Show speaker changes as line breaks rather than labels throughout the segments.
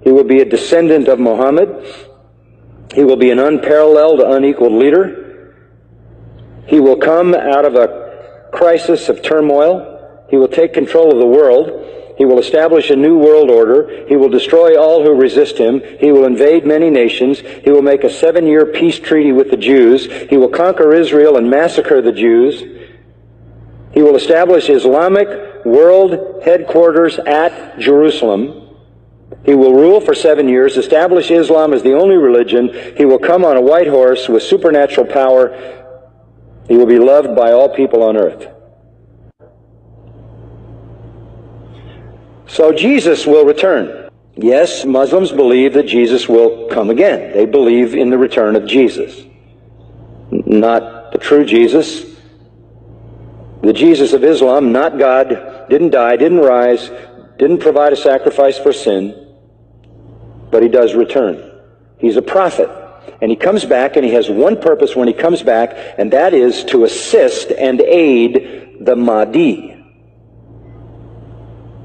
He will be a descendant of Muhammad. He will be an unparalleled, unequaled leader. He will come out of a crisis of turmoil. He will take control of the world. He will establish a new world order. He will destroy all who resist him. He will invade many nations. He will make a 7-year peace treaty with the Jews. He will conquer Israel and massacre the Jews. He will establish Islamic world headquarters at Jerusalem. He will rule for 7 years, establish Islam as the only religion. He will come on a white horse with supernatural power. He will be loved by all people on earth. So Jesus will return. Yes, Muslims believe that Jesus will come again. They believe in the return of Jesus. Not the true Jesus. The Jesus of Islam, not God, didn't die, didn't rise, didn't provide a sacrifice for sin. But he does return. He's a prophet. And he comes back, and he has one purpose when he comes back, and that is to assist and aid the Mahdi.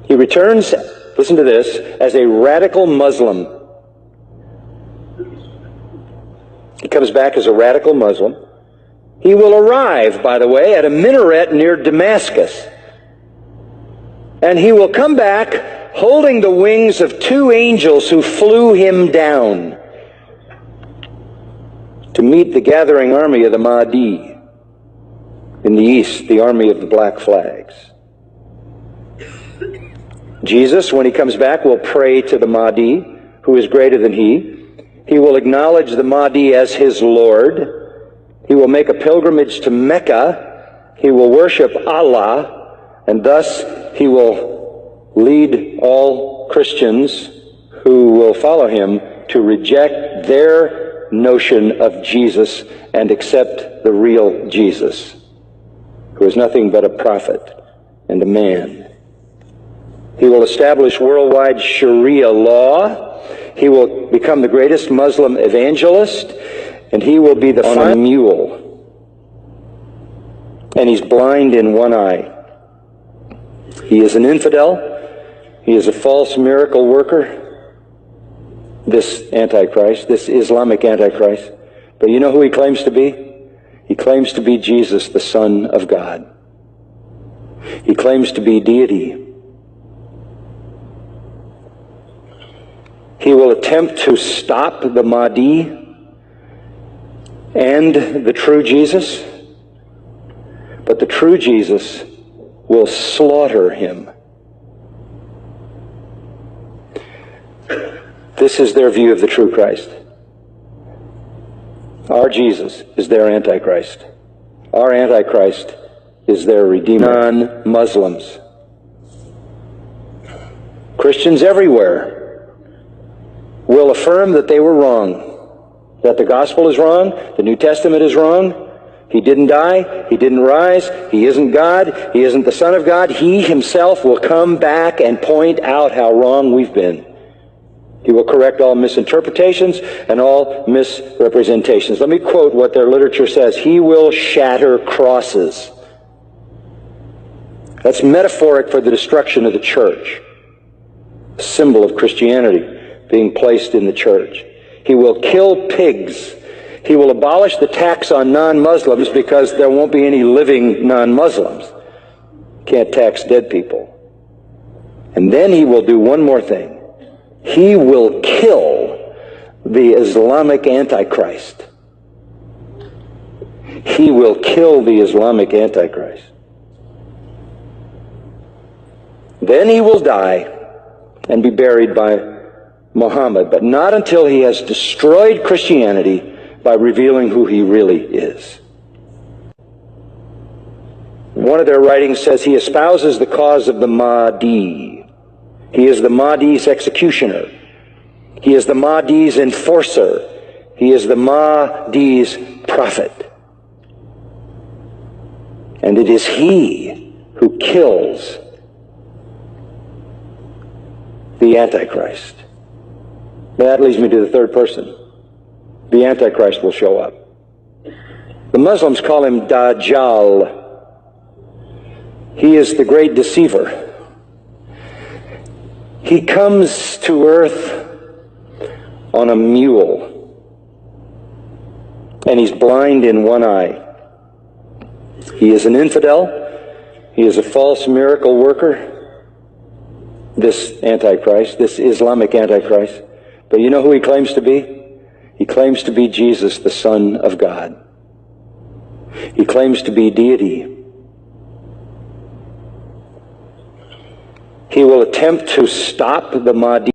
He returns, listen to this, as a radical Muslim. He comes back as a radical Muslim. He will arrive, by the way, at a minaret near Damascus. And he will come back holding the wings of 2 angels who flew him down to meet the gathering army of the Mahdi in the east, the army of the black flags. Jesus, when he comes back, will pray to the Mahdi, who is greater than he. He will acknowledge the Mahdi as his Lord. He will make a pilgrimage to Mecca. He will worship Allah, and thus he will lead all Christians who will follow him to reject their notion of Jesus and accept the real Jesus, who is nothing but a prophet and a man. He will establish worldwide Sharia law. He will become the greatest Muslim evangelist, and he will be the final mule. And he's blind in one eye. He is an infidel. He is a false miracle worker, this Antichrist, this Islamic Antichrist. But you know who he claims to be? He claims to be Jesus, the Son of God. He claims to be deity. He will attempt to stop the Mahdi and the true Jesus, but the true Jesus will slaughter him. This is their view of the true Christ. Our Jesus is their Antichrist. Our Antichrist is their Redeemer. Non-Muslims. Christians everywhere will affirm that they were wrong, that the gospel is wrong, the New Testament is wrong. He didn't die, he didn't rise, he isn't God, he isn't the Son of God. He himself will come back and point out how wrong we've been. He will correct all misinterpretations and all misrepresentations. Let me quote what their literature says. He will shatter crosses. That's metaphoric for the destruction of the church, a symbol of Christianity being placed in the church. He will kill pigs. He will abolish the tax on non-Muslims because there won't be any living non-Muslims. Can't tax dead people. And then he will do one more thing. He will kill the Islamic Antichrist. He will kill the Islamic Antichrist. Then he will die and be buried by Muhammad, but not until he has destroyed Christianity by revealing who he really is. One of their writings says he espouses the cause of the Mahdi. He is the Mahdi's executioner. He is the Mahdi's enforcer. He is the Mahdi's prophet. And it is he who kills the Antichrist. That leads me to the third person. The Antichrist will show up. The Muslims call him Dajjal. He is the great deceiver. He comes to earth on a mule, and he's blind in one eye. He is an infidel. He is a false miracle worker, this Antichrist, this Islamic Antichrist. But you know who he claims to be? He claims to be Jesus, the Son of God. He claims to be deity. He will attempt to stop the Mahdi